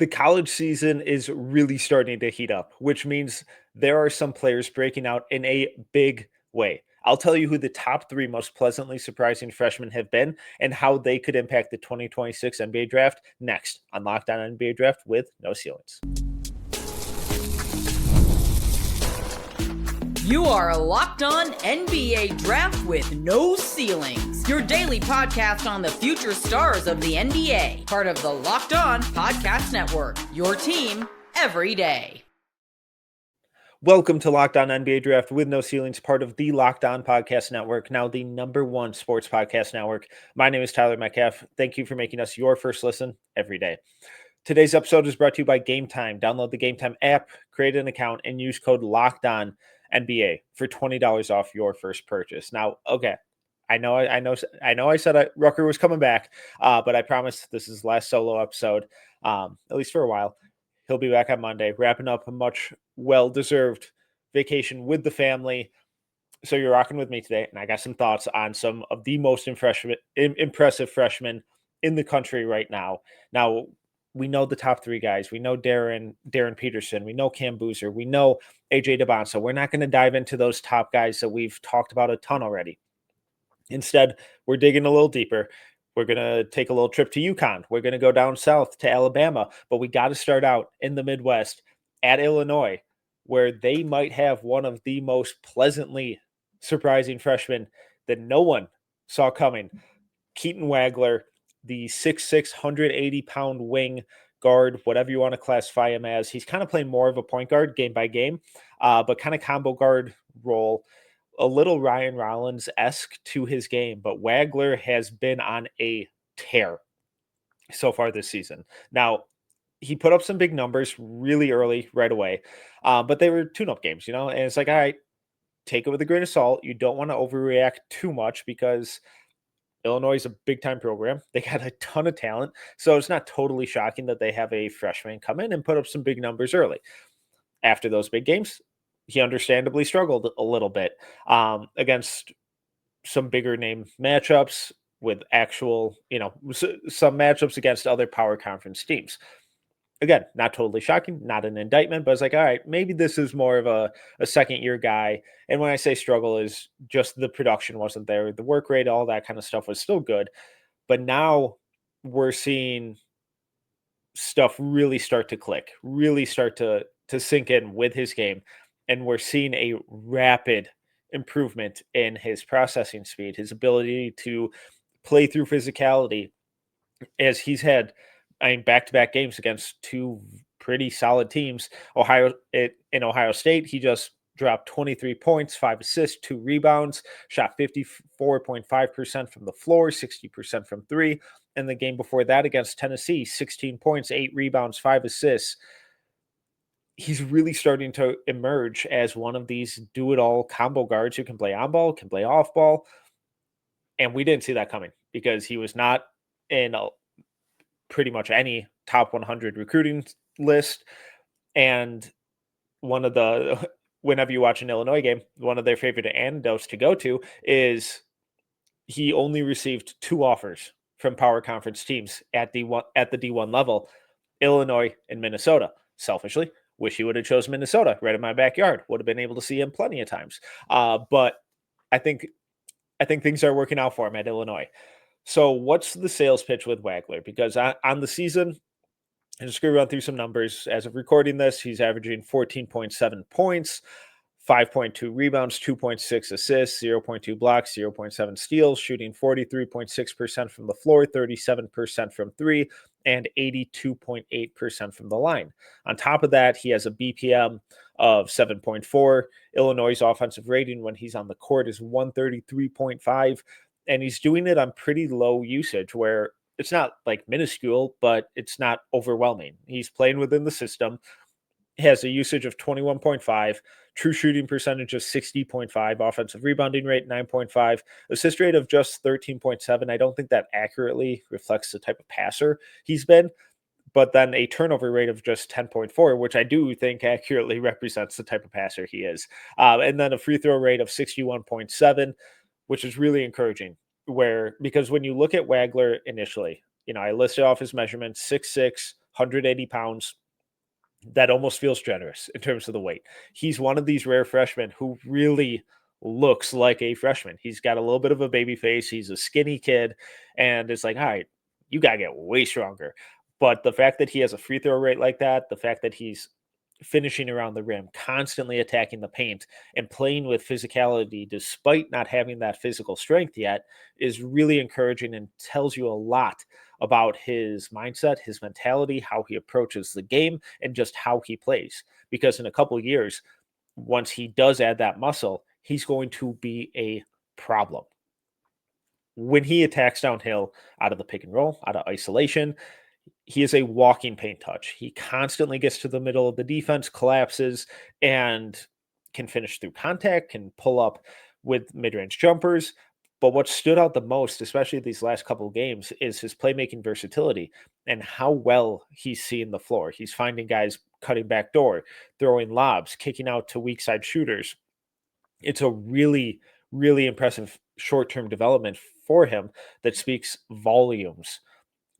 The college season is really starting to heat up, which means there are some players breaking out in a big way. I'll tell you who the top three most pleasantly surprising freshmen have been and how they could impact the 2026 NBA draft next on Locked On NBA Draft with No Ceilings. You are Locked On NBA Draft with No Ceilings, your daily podcast on the future stars of the NBA, part of the Locked On Podcast Network, your team every day. Welcome to Locked On NBA Draft with No Ceilings, part of the Locked On Podcast Network, now the #1 sports podcast network. My name is Tyler Metcalf. Thank you for making us your first listen every day. Today's episode is brought to you by Game Time. Download the Game Time app, create an account, and use code LOCKEDON NBA for $20 off your first purchase. Now, okay, I know I said Rucker was coming back, but I promise this is the last solo episode, at least for a while. He'll be back on Monday, wrapping up a much well-deserved vacation with the family. So you're rocking with me today, and I got some thoughts on some of the most impressive freshmen in the country right now. Now, we know the top three guys. We know Darren Peterson. We know Cam Boozer. We know AJ DeBonsa. We're not going to dive into those top guys that we've talked about a ton already. Instead, we're digging a little deeper. We're going to take a little trip to UConn. We're going to go down south to Alabama, but we got to start out in the Midwest at Illinois, where they might have one of the most pleasantly surprising freshmen that no one saw coming. Keaton Wagler, the 6'6", 180-pound wing guard, whatever you want to classify him as. He's kind of playing more of a point guard game by game, but kind of combo guard role. A little Ryan Rollins-esque to his game, but Wagler has been on a tear so far this season. Now, he put up some big numbers really early, right away, but they were tune-up games, and it's like, all right, take it with a grain of salt. You don't want to overreact too much because Illinois is a big-time program. They got a ton of talent, so it's not totally shocking that they have a freshman come in and put up some big numbers early. After those big games, he understandably struggled a little bit against some bigger name matchups with actual, some matchups against other power conference teams. Again, not totally shocking, not an indictment, but it's like, all right, maybe this is more of a second-year guy. And when I say struggle, is just the production wasn't there. The work rate, all that kind of stuff was still good. But now we're seeing stuff really start to click, really start to sink in with his game. And we're seeing a rapid improvement in his processing speed, his ability to play through physicality, as he's had back-to-back games against two pretty solid teams. In Ohio State, he just dropped 23 points, 5 assists, 2 rebounds, shot 54.5% from the floor, 60% from three. And the game before that against Tennessee, 16 points, 8 rebounds, 5 assists. He's really starting to emerge as one of these do-it-all combo guards who can play on ball, can play off ball. And we didn't see that coming because he was not in pretty much any top 100 recruiting list. And whenever you watch an Illinois game, one of their favorite anecdotes to go to is he only received 2 offers from power conference teams at the D1 level, Illinois and Minnesota. Selfishly, wish he would have chosen Minnesota right in my backyard. Would have been able to see him plenty of times. But I think things are working out for him at Illinois. So what's the sales pitch with Wagler? Because on the season, I'm just going to run through some numbers. As of recording this, he's averaging 14.7 points, 5.2 rebounds, 2.6 assists, 0.2 blocks, 0.7 steals, shooting 43.6% from the floor, 37% from three, and 82.8% from the line. On top of that, he has a BPM of 7.4. Illinois' offensive rating when he's on the court is 133.5, and he's doing it on pretty low usage where it's not like minuscule, but it's not overwhelming. He's playing within the system. He has a usage of 21.5, true shooting percentage of 60.5, offensive rebounding rate 9.5, assist rate of just 13.7. I don't think that accurately reflects the type of passer he's been, but then a turnover rate of just 10.4, which I do think accurately represents the type of passer he is. And then a free throw rate of 61.7, which is really encouraging. Because when you look at Wagler initially, I listed off his measurements, 6'6", 180 pounds. That almost feels generous in terms of the weight. He's one of these rare freshmen who really looks like a freshman. He's got a little bit of a baby face. He's a skinny kid, and it's like, all right, you got to get way stronger. But the fact that he has a free throw rate like that, the fact that he's finishing around the rim, constantly attacking the paint, and playing with physicality despite not having that physical strength yet is really encouraging and tells you a lot about his mindset, his mentality, how he approaches the game, and just how he plays. Because in a couple of years, once he does add that muscle, he's going to be a problem. When he attacks downhill out of the pick and roll, out of isolation, he is a walking paint touch. He constantly gets to the middle of the defense, collapses, and can finish through contact, can pull up with mid-range jumpers. But what stood out the most, especially these last couple of games, is his playmaking versatility and how well he's seeing the floor. He's finding guys cutting back door, throwing lobs, kicking out to weak side shooters. It's a really, really impressive short-term development for him that speaks volumes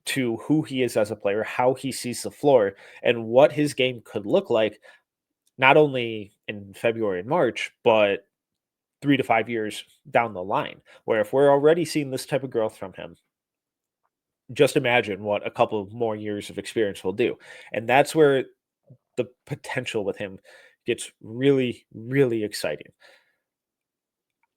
to who he is as a player, how he sees the floor, and what his game could look like, not only in February and March, but 3 to 5 years down the line. Where if we're already seeing this type of growth from him, just imagine what a couple of more years of experience will do. And that's where the potential with him gets really, really exciting.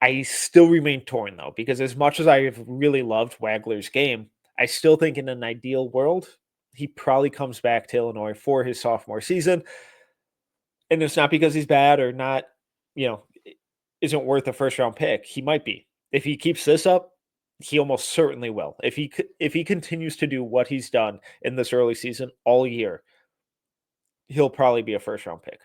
I still remain torn though, because as much as I have really loved Wagler's game, I still think in an ideal world, he probably comes back to Illinois for his sophomore season. And it's not because he's bad or not, isn't worth a first round pick. He might be. If he keeps this up, he almost certainly will. If he continues to do what he's done in this early season all year, he'll probably be a first round pick.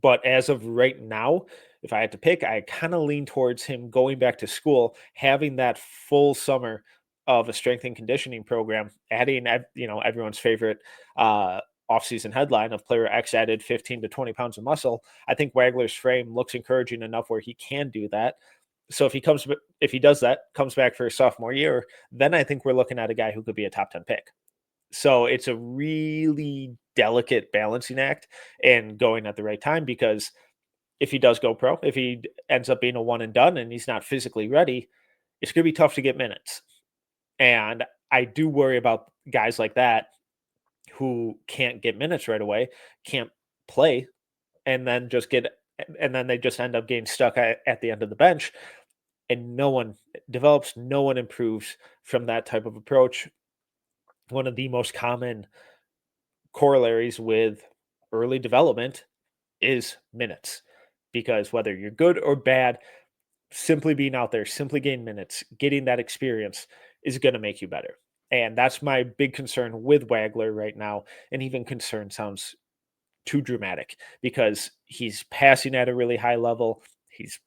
But as of right now, if I had to pick, I kind of lean towards him going back to school, having that full summer of a strength and conditioning program, adding, everyone's favorite offseason headline of player X added 15 to 20 pounds of muscle. I think Wagler's frame looks encouraging enough where he can do that. So if he does that, comes back for his sophomore year, then I think we're looking at a guy who could be a top 10 pick. So it's a really delicate balancing act and going at the right time, because if he does go pro, if he ends up being a one and done and he's not physically ready, it's going to be tough to get minutes. And I do worry about guys like that who can't get minutes right away, can't play, and then they just end up getting stuck at the end of the bench, and no one develops, no one improves from that type of approach. One of the most common corollaries with early development is minutes, because whether you're good or bad, simply being out there, simply getting minutes, getting that experience is going to make you better. And that's my big concern with Wagler right now. And even concern sounds too dramatic, because he's passing at a really high level. He's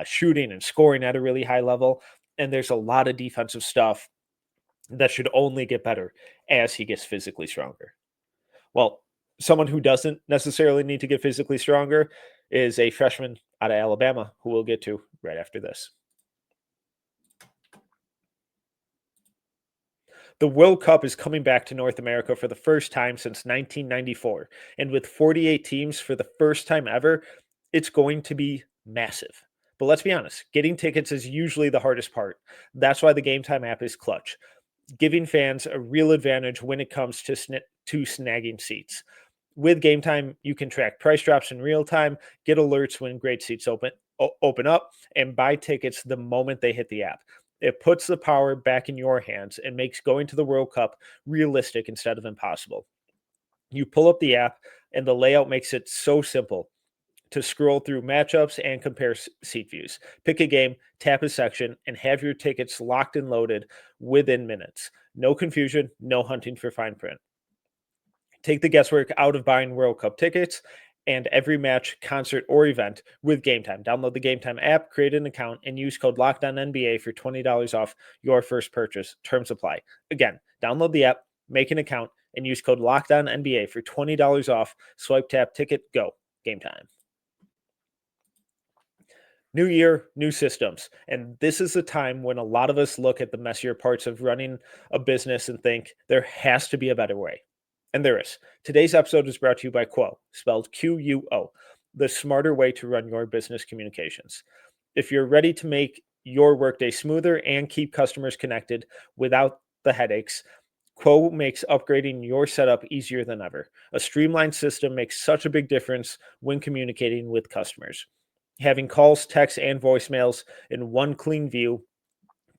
shooting and scoring at a really high level. And there's a lot of defensive stuff that should only get better as he gets physically stronger. Well, someone who doesn't necessarily need to get physically stronger is a freshman out of Alabama, who we'll get to right after this. The World Cup is coming back to North America for the first time since 1994. And with 48 teams for the first time ever, it's going to be massive. But let's be honest, getting tickets is usually the hardest part. That's why the Game Time app is clutch, giving fans a real advantage when it comes to snagging seats. With Game Time, you can track price drops in real time, get alerts when great seats open up, and buy tickets the moment they hit the app. It puts the power back in your hands and makes going to the World Cup realistic instead of impossible. You pull up the app, and the layout makes it so simple to scroll through matchups and compare seat views. Pick a game, tap a section, and have your tickets locked and loaded within minutes. No confusion, no hunting for fine print. Take the guesswork out of buying World Cup tickets and every match, concert, or event with Game Time. Download the Game Time app, create an account, and use code LOCKEDONNBA for $20 off your first purchase. Terms apply. Again, download the app, make an account, and use code LOCKEDONNBA for $20 off. Swipe, tap, ticket, go. Game Time. New year, new systems. And this is the time when a lot of us look at the messier parts of running a business and think there has to be a better way. And there is. Today's episode is brought to you by Quo, spelled Quo, the smarter way to run your business communications. If you're ready to make your workday smoother and keep customers connected without the headaches, Quo makes upgrading your setup easier than ever. A streamlined system makes such a big difference when communicating with customers. Having calls, texts, and voicemails in one clean view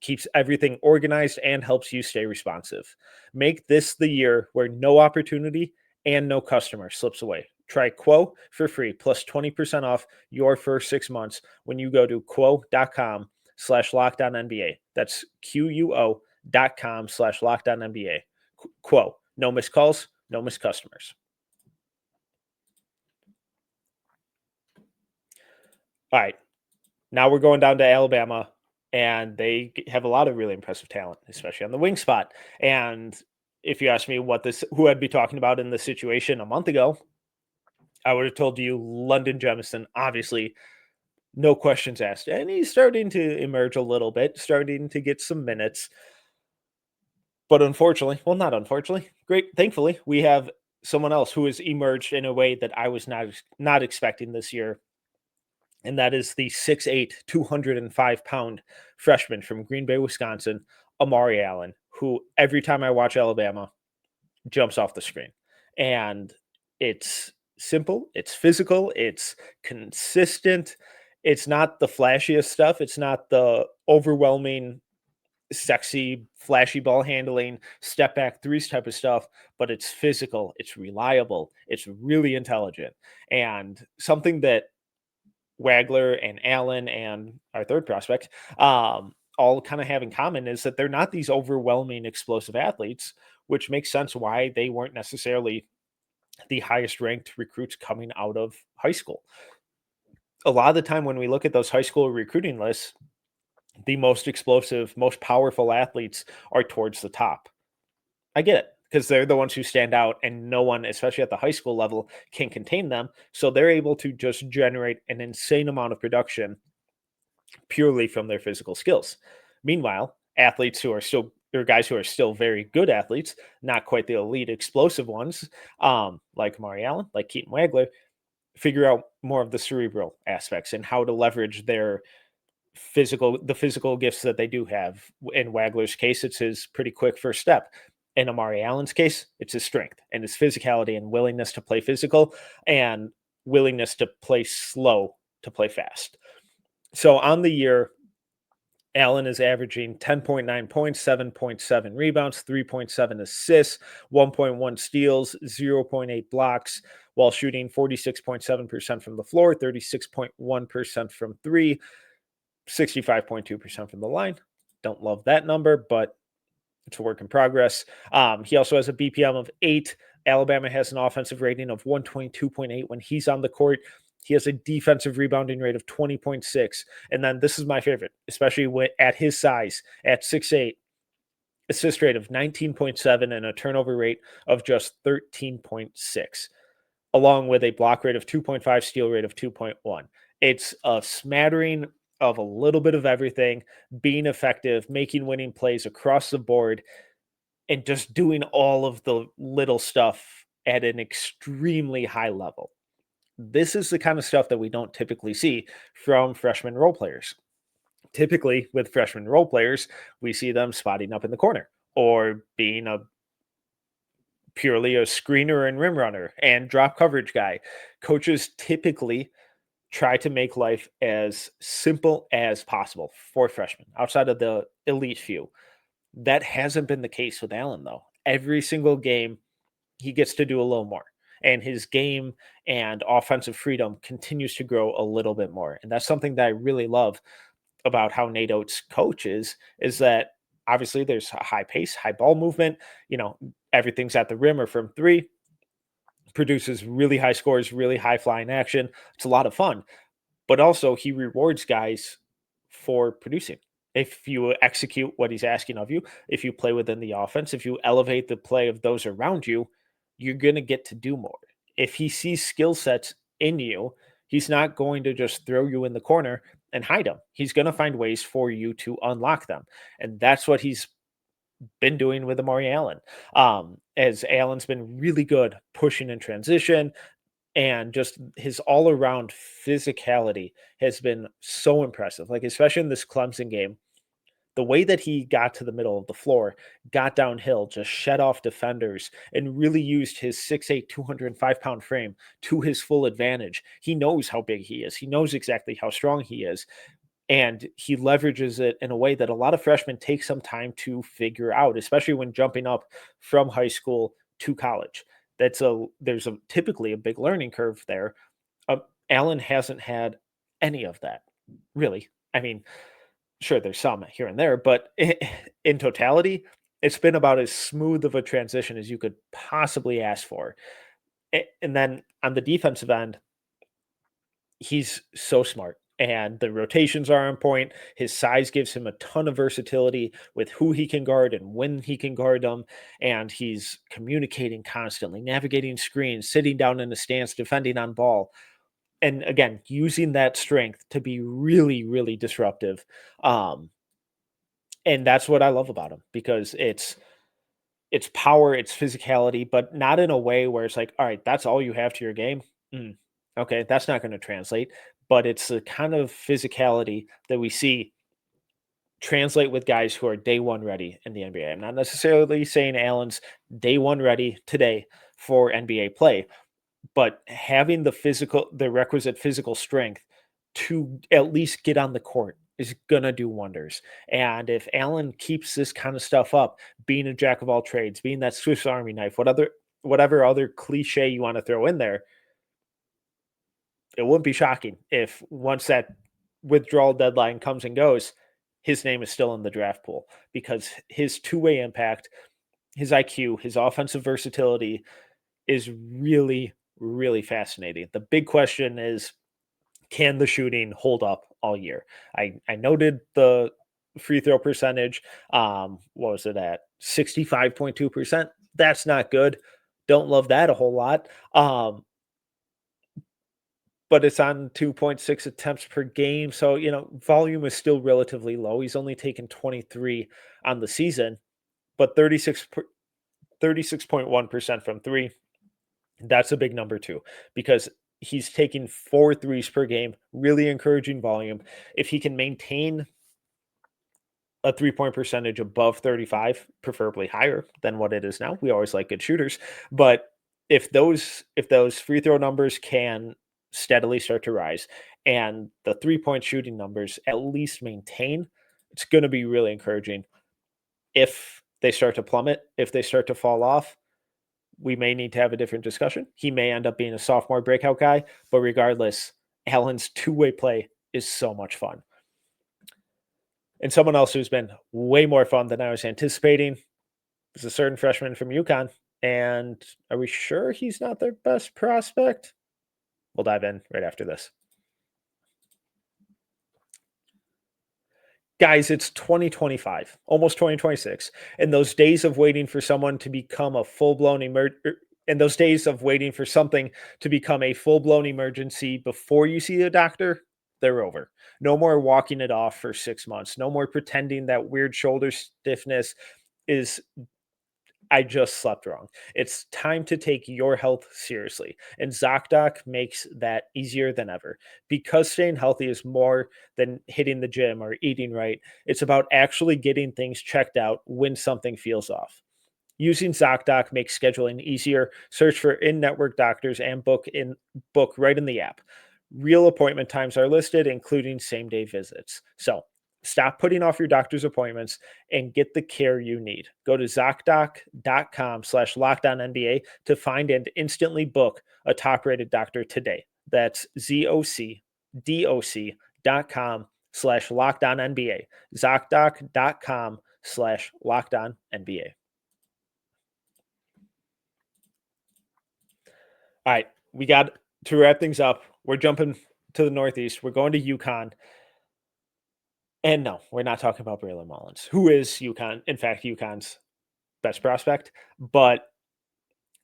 keeps everything organized and helps you stay responsive. Make this the year where no opportunity and no customer slips away. Try Quo for free plus 20% off your first 6 months when you go to quo.com/LockedOnNBA. That's QUO.com/LockedOnNBA. Quo. No missed calls, no missed customers. All right. Now we're going down to Alabama, and they have a lot of really impressive talent, especially on the wing spot. And if you asked me who I'd be talking about in this situation a month ago, I would have told you London Jemison, obviously, no questions asked. And he's starting to emerge a little bit, starting to get some minutes. But unfortunately, well, not unfortunately, thankfully, we have someone else who has emerged in a way that I was not expecting this year. And that is the 6'8", 205-pound freshman from Green Bay, Wisconsin, Amari Allen, who every time I watch Alabama jumps off the screen. And it's simple, it's physical, it's consistent. It's not the flashiest stuff. It's not the overwhelming, sexy, flashy ball handling, step back threes type of stuff, but it's physical, it's reliable, it's really intelligent. And something that Wagler and Allen and our third prospect all kind of have in common is that they're not these overwhelming explosive athletes, which makes sense why they weren't necessarily the highest ranked recruits coming out of high school. A lot of the time when we look at those high school recruiting lists, the most explosive, most powerful athletes are towards the top. I get it, because they're the ones who stand out and no one, especially at the high school level, can contain them. So they're able to just generate an insane amount of production purely from their physical skills. Meanwhile, athletes who are still, or guys who are still very good athletes, not quite the elite explosive ones, like Amari Allen, like Keaton Wagler, figure out more of the cerebral aspects and how to leverage the physical gifts that they do have. In Wagler's case, it's his pretty quick first step. In Amari Allen's case, it's his strength and his physicality and willingness to play physical and willingness to play slow to play fast. So on the year, Allen is averaging 10.9 points, 7.7 rebounds, 3.7 assists, 1.1 steals, 0.8 blocks, while shooting 46.7% from the floor, 36.1% from three, 65.2% from the line. Don't love that number, but it's a work in progress. He also has a BPM of 8. Alabama has an offensive rating of 122.8 when he's on the court. He has a defensive rebounding rate of 20.6. And then this is my favorite, especially at his size, at 6'8", assist rate of 19.7 and a turnover rate of just 13.6, along with a block rate of 2.5, steal rate of 2.1. It's a smattering of a little bit of everything, being effective, making winning plays across the board, and just doing all of the little stuff at an extremely high level. This is the kind of stuff that we don't typically see from freshman role players. Typically, with freshman role players, we see them spotting up in the corner or being purely a screener and rim runner and drop coverage guy. Coaches typically try to make life as simple as possible for freshmen outside of the elite few. That hasn't been the case with Allen, though. Every single game, he gets to do a little more. And his game and offensive freedom continues to grow a little bit more. And that's something that I really love about how Nate Oates coaches, is that obviously there's a high pace, high ball movement. Everything's at the rim or from three. Produces really high scores, really high flying action. It's a lot of fun. But also he rewards guys for producing. If you execute what he's asking of you, if you play within the offense, if you elevate the play of those around you, you're going to get to do more. If he sees skill sets in you, he's not going to just throw you in the corner and hide them. He's going to find ways for you to unlock them. And that's what he's been doing with Amari Allen. As Allen's been really good pushing in transition, and just his all around physicality has been so impressive. Like, especially in this Clemson game, the way that he got to the middle of the floor, got downhill, just shed off defenders, and really used his 6'8", 205-pound frame to his full advantage. He knows how big he is. He knows exactly how strong he is. And he leverages it in a way that a lot of freshmen take some time to figure out, especially when jumping up from high school to college. There's typically a big learning curve there. Allen hasn't had any of that, really. I mean, sure, there's some here and there, but in totality, it's been about as smooth of a transition as you could possibly ask for. And then on the defensive end, he's so smart, and the rotations are on point. His size gives him a ton of versatility with who he can guard and when he can guard them. And he's communicating constantly, navigating screens, sitting down in a stance, defending on ball. And again, using that strength to be really, really disruptive. And that's what I love about him, because it's power, it's physicality, but not in a way where it's like, all right, that's all you have to your game. Mm, okay, that's not going to translate. But it's the kind of physicality that we see translate with guys who are day one ready in the NBA. I'm not necessarily saying Allen's day one ready today for NBA play, but having the requisite physical strength to at least get on the court is gonna do wonders. And if Allen keeps this kind of stuff up, being a jack of all trades, being that Swiss Army knife, whatever other cliche you want to throw in there, it wouldn't be shocking if once that withdrawal deadline comes and goes, his name is still in the draft pool, because his two-way impact, his IQ, his offensive versatility is really, really fascinating. The big question is, can the shooting hold up all year? I noted the free throw percentage. What was it at? 65.2%. That's not good. Don't love that a whole lot. But it's on 2.6 attempts per game. So, volume is still relatively low. He's only taken 23 on the season, but 36.1% from three. That's a big number too, because he's taking 4 threes per game, really encouraging volume. If he can maintain a 3-point percentage above 35, preferably higher than what it is now. We always like good shooters, but if those free throw numbers can steadily start to rise and the 3-point shooting numbers at least maintain, it's going to be really encouraging. If they start to plummet, if they start to fall off, we may need to have a different discussion. He may end up being a sophomore breakout guy, but regardless, Allen's two-way play is so much fun. And someone else who's been way more fun than I was anticipating is a certain freshman from UConn. And are we sure he's not their best prospect? We'll dive in right after this. Guys, it's 2025, almost 2026. And those days of waiting for someone to become a full-blown and those days of waiting for something to become a full-blown emergency before you see a doctor, they're over. No more walking it off for 6 months. No more pretending that weird shoulder stiffness is I just slept wrong. It's time to take your health seriously. And Zocdoc makes that easier than ever, because staying healthy is more than hitting the gym or eating right. It's about actually getting things checked out when something feels off. Using Zocdoc makes scheduling easier. Search for in-network doctors and book right in the app. Real appointment times are listed, including same-day visits. So stop putting off your doctor's appointments and get the care you need. Go to Zocdoc.com/LockedOnNBA to find and instantly book a top-rated doctor today. That's ZocDoc.com/LockedOnNBA. Zocdoc.com/LockedOnNBA. All right, we got to wrap things up. We're jumping to the Northeast. We're going to UConn. And no, we're not talking about Braylon Mullins, who is UConn, in fact, UConn's best prospect. But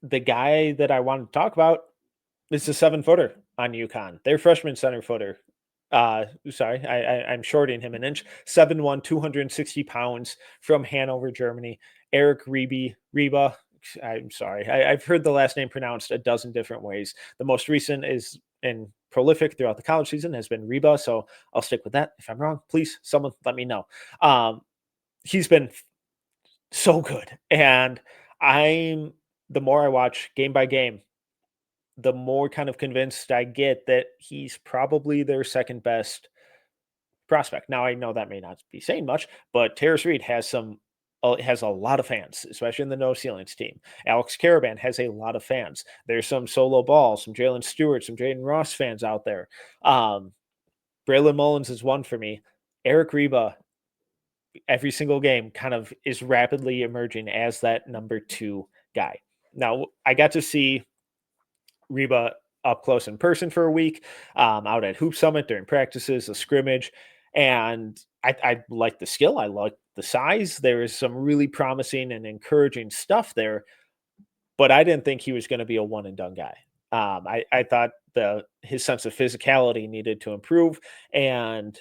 the guy that I want to talk about is the 7-footer on UConn, their freshman center footer, Sorry, I'm shorting him an inch. 7'1", 260 pounds from Hanover, Germany. Eric Reba. I'm sorry. I've heard the last name pronounced a dozen different ways. The most recent is and prolific throughout the college season has been Reba, so I'll stick with that. If I'm wrong, please someone let me know. He's been so good, and I'm the more I watch game by game, the more kind of convinced I get that he's probably their second best prospect. Now I know that may not be saying much, but Terrace Reed has a lot of fans, especially in the no ceilings team. Alex Caravan has a lot of fans. There's some solo ball, some Jalen Stewart, some Jaden Ross fans out there. Braylon Mullins is one for me. Eric Reba, every single game, kind of is rapidly emerging as that number 2 guy. Now I got to see Reba up close in person for a week, out at Hoop Summit during practices, a scrimmage, and I like the skill. I like the size. There is some really promising and encouraging stuff there, but I didn't think he was going to be a one and done guy. I thought his sense of physicality needed to improve, and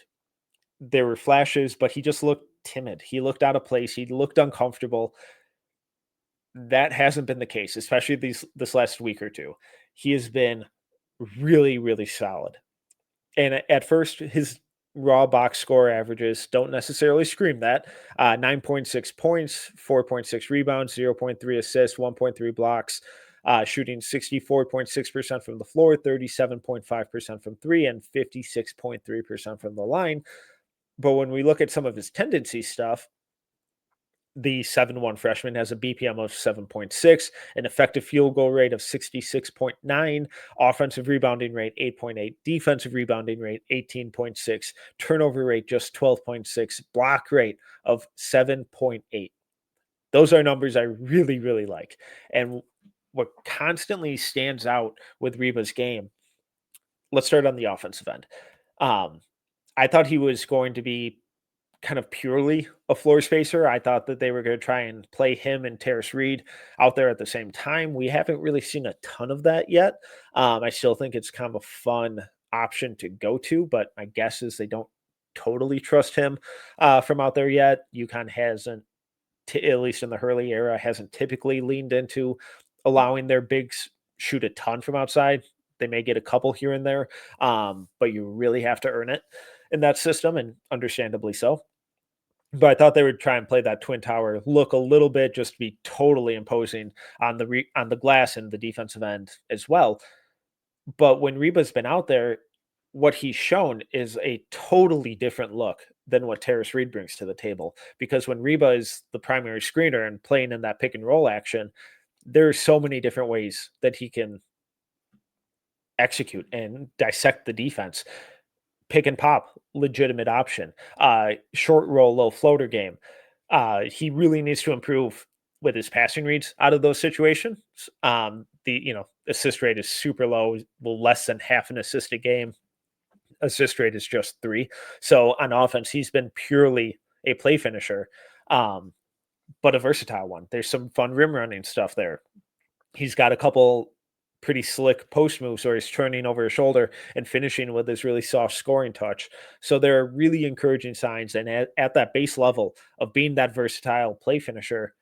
there were flashes, but he just looked timid. He looked out of place. He looked uncomfortable. That hasn't been the case, especially this last week or two. He has been really, really solid. And at first, his raw box score averages don't necessarily scream that. 9.6 points, 4.6 rebounds, 0.3 assists, 1.3 blocks, shooting 64.6% from the floor, 37.5% from three, and 56.3% from the line. But when we look at some of his tendency stuff, the 7'1" freshman has a BPM of 7.6, an effective field goal rate of 66.9, offensive rebounding rate 8.8, defensive rebounding rate 18.6, turnover rate just 12.6, block rate of 7.8. Those are numbers I really, really like. And what constantly stands out with Reba's game, let's start on the offensive end. I thought he was going to be kind of purely a floor spacer. I thought that they were going to try and play him and Terrace Reed out there at the same time. We haven't really seen a ton of that yet. I still think it's kind of a fun option to go to, but my guess is they don't totally trust him from out there yet. UConn hasn't, at least in the Hurley era, hasn't typically leaned into allowing their bigs shoot a ton from outside. They may get a couple here and there, but you really have to earn it in that system, and understandably so. But I thought they would try and play that twin tower look a little bit, just to be totally imposing on the glass and the defensive end as well. But when Reba's been out there, what he's shown is a totally different look than what Terrace Reed brings to the table. Because when Reba is the primary screener and playing in that pick and roll action, there's so many different ways that he can execute and dissect the defense. Pick and pop, legitimate option. Short roll, low floater game. He really needs to improve with his passing reads out of those situations. The assist rate is super low, less than half an assist a game. Assist rate is just 3. So on offense, he's been purely a play finisher, but a versatile one. There's some fun rim running stuff there. He's got a couple pretty slick post moves where he's turning over his shoulder and finishing with his really soft scoring touch. So there are really encouraging signs. And at that base level of being that versatile play finisher,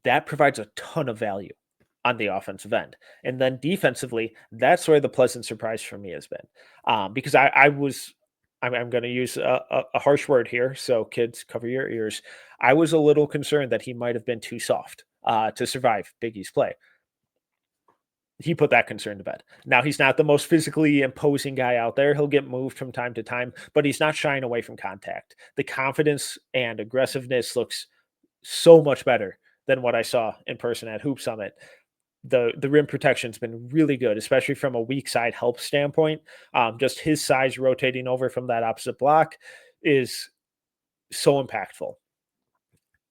that provides a ton of value on the offensive end. And then defensively, that's where the pleasant surprise for me has been. Because I'm going to use a harsh word here, so kids, cover your ears. I was a little concerned that he might have been too soft to survive Big East play. He put that concern to bed. Now, he's not the most physically imposing guy out there. He'll get moved from time to time, but he's not shying away from contact. The confidence and aggressiveness looks so much better than what I saw in person at Hoop Summit. The rim protection's been really good, especially from a weak side help standpoint. Just his size rotating over from that opposite block is so impactful.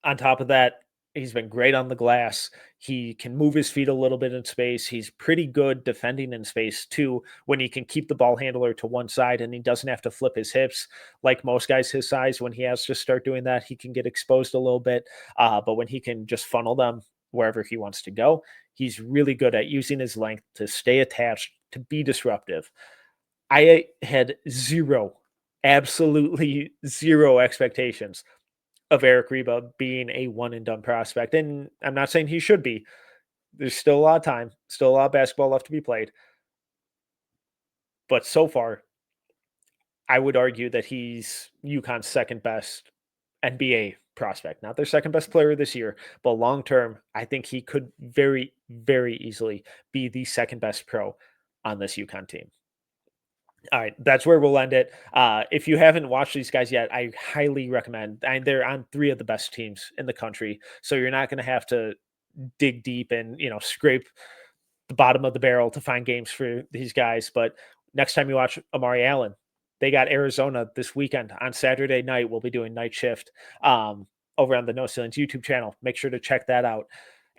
On top of that, he's been great on the glass. He can move his feet a little bit in space. He's pretty good defending in space too, when he can keep the ball handler to one side and he doesn't have to flip his hips like most guys his size. When he has to start doing that, he can get exposed a little bit. But when he can just funnel them wherever he wants to go, he's really good at using his length to stay attached, to be disruptive. I had absolutely zero expectations of Eric Reba being a one and done prospect. And I'm not saying he should be. There's still a lot of time, still a lot of basketball left to be played. But so far, I would argue that he's UConn's second best NBA prospect, not their second best player this year, but long term, I think he could very, very easily be the second best pro on this UConn team. All right, that's where we'll end it. If you haven't watched these guys yet, I highly recommend. They're on three of the best teams in the country, so you're not going to have to dig deep and scrape the bottom of the barrel to find games for these guys. But next time you watch Amari Allen, they got Arizona this weekend on Saturday night. We'll be doing night shift over on the No Ceilings YouTube channel. Make sure to check that out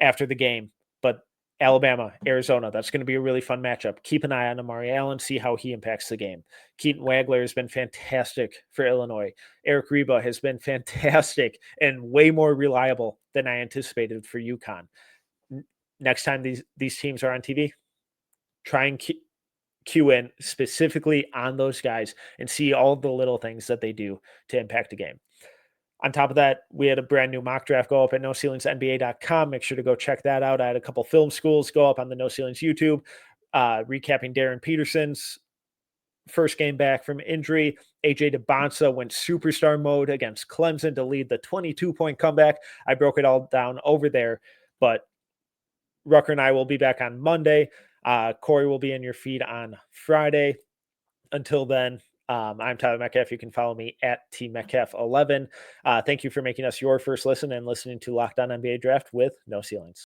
after the game. But Alabama, Arizona, that's going to be a really fun matchup. Keep an eye on Amari Allen, see how he impacts the game. Keaton Wagler has been fantastic for Illinois. Eric Reba has been fantastic and way more reliable than I anticipated for UConn. Next time these teams are on TV, try and cue in specifically on those guys and see all the little things that they do to impact the game. On top of that, we had a brand new mock draft go up at NoCeilingsNBA.com. Make sure to go check that out. I had a couple film schools go up on the No Ceilings YouTube, recapping Darren Peterson's first game back from injury. AJ DeBonsa went superstar mode against Clemson to lead the 22-point comeback. I broke it all down over there, but Rucker and I will be back on Monday. Corey will be in your feed on Friday. Until then, I'm Tyler Metcalf. You can follow me at TMetcalf11. Thank you for making us your first listen and listening to Locked On NBA Draft with No Ceilings.